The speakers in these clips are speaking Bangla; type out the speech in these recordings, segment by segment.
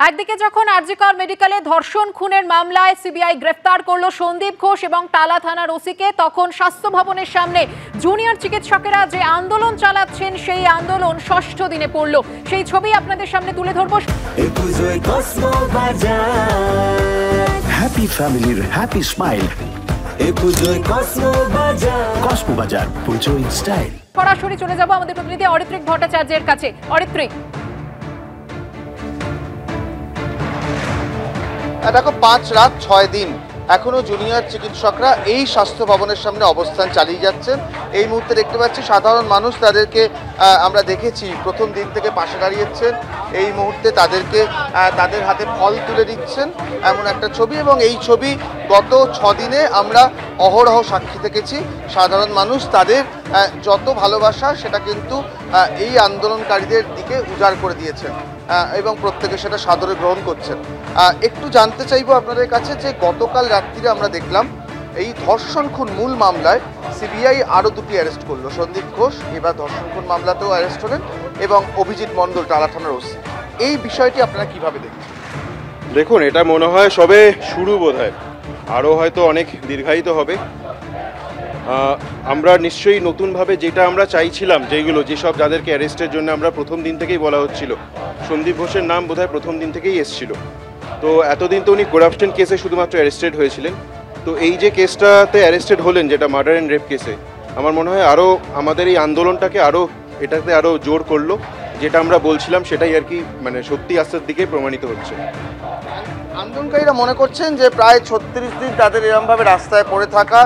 একদিকে যখন আরজিকর মেডিকেলে ধর্ষণ খুনের মামলায় সিবিআই গ্রেফতার করলো সন্দীপ ঘোষ এবং টালা থানার ওসিকে, তখন স্বাস্থ্য ভবনের সামনে জুনিয়র চিকিৎসকেরা যে আন্দোলন চালাচ্ছেন সেই আন্দোলন ষষ্ঠ দিনে পড়লো। সেই ছবি আপনাদের সামনে তুলে ধরবো। হ্যাপি ফ্যামিলির হ্যাপি স্মাইল। কসমো বাজার, পুজো ইন স্টাইল। সরাসরি চলে যাব আমাদের প্রতিনিধি অরিত্রিক ভট্টাচার্যের কাছে। অরিত্রিক, দেখো 5 রাত 6 দিন এখনো জুনিয়র চিকিৎসকরা এই স্বাস্থ্য ভবনের সামনে অবস্থান চালিয়ে যাচ্ছেন। এই মুহূর্তে দেখতে পাচ্ছি সাধারণ মানুষ তাদেরকে আমরা দেখেছি প্রথম দিন থেকে পাশে দাঁড়িয়েছেন। এই মুহূর্তে তাদেরকে তাদের হাতে ফল তুলে দিচ্ছেন এমন একটা ছবি, এবং এই ছবি গত 6 দিনে আমরা অহরহ সাক্ষী থেকেছি। সাধারণ মানুষ তাদের যত ভালোবাসা সেটা কিন্তু এই আন্দোলনকারীদের দিকে উজাড় করে দিয়েছেন এবং প্রত্যেকে সেটা সাদরে গ্রহণ করছেন। একটু জানতে চাইবো আপনাদের কাছে যে গতকাল রাত্রিরে আমরা দেখলাম এই ধর্ষণ খুন মূল মামলায় সিবিআই আরও 2টি অ্যারেস্ট করলো। সন্দীপ ঘোষ এবার ধর্ষণ খুন মামলাতেও অ্যারেস্ট হলেন এবং অভিজিৎ মণ্ডল টালা থানার ওসি। এই বিষয়টি আপনারা কিভাবে দেখছেন? দেখুন, এটা মনে হয় সবে শুরু, বোধহয় আরও হয়তো অনেক দীর্ঘায়িত হবে। আমরা নিশ্চয়ই নতুনভাবে যেটা আমরা চাইছিলাম, যেসব যাদেরকে অ্যারেস্টের জন্য আমরা প্রথম দিন থেকেই বলা হচ্ছিল, সন্দীপ ঘোষের নাম বোধহয় প্রথম দিন থেকেই এসেছিল। তো এতদিন তো উনি করাপশন কেসে শুধুমাত্র অ্যারেস্টেড হয়েছিলেন। তো এই যে কেসটাতে অ্যারেস্টেড হলেন, যেটা মার্ডার অ্যান্ড রেপ কেসে, আমার মনে হয় আরও আমাদের এই আন্দোলনটাকে এটাতে আরও জোর করলো। যেটা আমরা বলছিলাম সেটাই আর কি মানে সত্যি আস্তের দিকে প্রমাণিত হচ্ছে। আন্দোলনকারীরা মনে করছেন যে প্রায় 36 দিন তাদের এরমভাবে রাস্তায় পড়ে থাকা,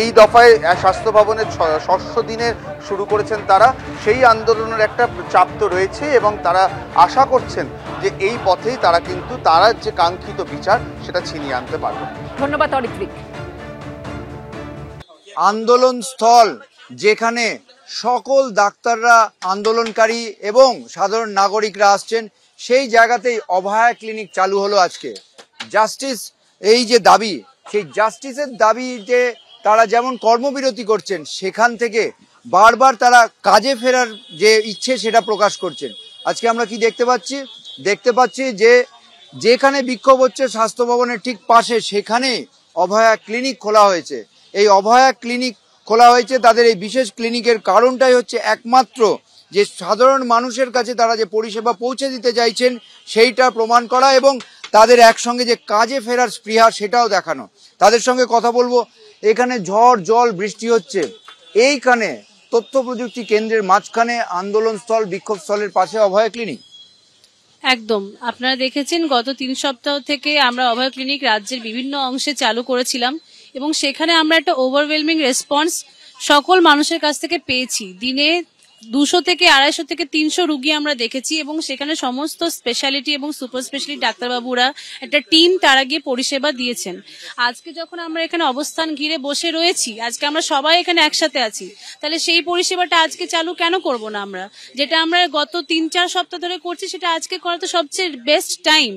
এই দফায় স্বাস্থ্য ভবনের ষষ্ঠ দিনের শুরু করেছেন তারা, সেই আন্দোলনের একটা চাপ তো রয়েছে এবং তারা আশা করছেন যে এই পথেই তারা কিন্তু তারা যে কাঙ্ক্ষিত বিচার সেটা ছিনিয়ে আনতে পারবে। ধন্যবাদ অরিত্রিক। আন্দোলন স্থল যেখানে সকল ডাক্তাররা, আন্দোলনকারী এবং সাধারণ নাগরিকরা আসছেন, সেই জায়গাতেই অভয়া ক্লিনিক চালু হলো আজকে। জাস্টিস, এই যে দাবি, সেই জাস্টিসের দাবিতে তারা যেমন কর্মবিরতি করছেন, সেখান থেকে বারবার তারা কাজে ফেরার যে ইচ্ছে সেটা প্রকাশ করছেন। আজকে আমরা কি দেখতে পাচ্ছি যে যেখানে বিক্ষোভ হচ্ছে স্বাস্থ্য ভবনের ঠিক পাশে, সেখানে অভয়া ক্লিনিক খোলা হয়েছে। এই অভয়া ক্লিনিক খোলা হয়েছে, তাদের এই বিশেষ ক্লিনিকের কারণটাই হচ্ছে একমাত্র যে সাধারণ মানুষের কাছে তারা যে পরিষেবা পৌঁছে দিতে চাইছেন সেইটা প্রমাণ করা এবং তাদের একসঙ্গে যে কাজে ফেরার স্পৃহা সেটাও দেখানো। তাদের সঙ্গে কথা বলবো। এখানে ঝড় জল বৃষ্টি হচ্ছে, এইখানে তথ্য প্রযুক্তি কেন্দ্রের মাঝখানে আন্দোলনস্থল, বিক্ষোভস্থলের পাশে অভয়া ক্লিনিক। একদম, আপনারা দেখেছেন গত 3 সপ্তাহ থেকে আমরা অভয়া ক্লিনিক রাজ্যের বিভিন্ন অংশে চালু করেছিলাম এবং সেখানে আমরা একটা ওভারওয়েলমিং রেসপন্স সকল মানুষের কাছ থেকে পেয়েছি। দিনে 200 থেকে 250 থেকে 300 রুগী আমরা দেখেছি এবং সেখানে সমস্ত স্পেশালিটি এবং সুপার স্পেশালিটি ডাক্তারবাবুরা একটা টিম তারা গিয়ে পরিষেবা দিয়েছেন। আজকে যখন আমরা এখানে অবস্থান ঘিরে বসে রয়েছি, আজকে আমরা সবাই এখানে একসাথে আছি, তাহলে সেই পরিষেবাটা আজকে চালু কেন করব না? আমরা যেটা আমরা গত 3-4 সপ্তাহ ধরে করছি সেটা আজকে করা তো সবচেয়ে বেস্ট টাইম।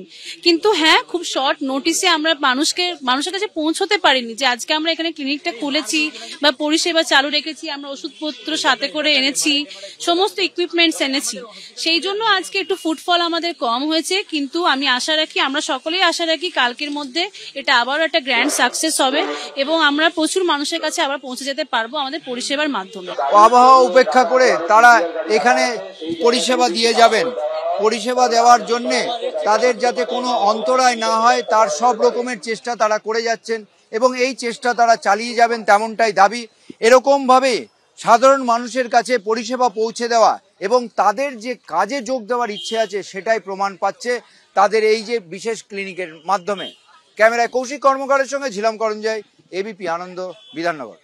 কিন্তু হ্যাঁ, খুব শর্ট নোটিসে আমরা মানুষের কাছে পৌঁছতে পারিনি যে আজকে আমরা এখানে ক্লিনিকটা খুলেছি বা পরিষেবা চালু রেখেছি, আমরা ওষুধপত্র সাথে করে এনেছি, সমস্ত ইকুইপমেন্টস এনেছি। সেই জন্য আজকে একটু ফুটফল আমাদের কম হয়েছে, কিন্তু আমি আশা রাখি, আমরা সকলেই আশা রাখি কালকের মধ্যে এটা আবার একটা গ্র্যান্ড সাকসেস হবে এবং আমরা প্রচুর মানুষের কাছে আবার পৌঁছে যেতে পারবো আমাদের পরিষেবার মাধ্যমে। আবহাওয়া উপেক্ষা করে তারা এখানে পরিষেবা দিয়ে যাবেন। পরিষেবা দেওয়ার জন্য তাদের যাতে কোনো অন্তরায় না হয় তার সব রকমের চেষ্টা তারা করে যাচ্ছেন এবং এই চেষ্টা তারা চালিয়ে যাবেন, তেমনটাই দাবি। এরকম ভাবে সাধারণ মানুষের কাছে পরিষেবা পৌঁছে দেওয়া এবং তাদের যে কাজে যোগ দেওয়ার ইচ্ছে আছে সেটাই প্রমাণ পাচ্ছে তাদের এই যে বিশেষ ক্লিনিকের মাধ্যমে। ক্যামেরায় কৌশিক কর্মকারের সঙ্গে ঝিলাম করঞ্জয়, এবিপি আনন্দ, বিধাননগর।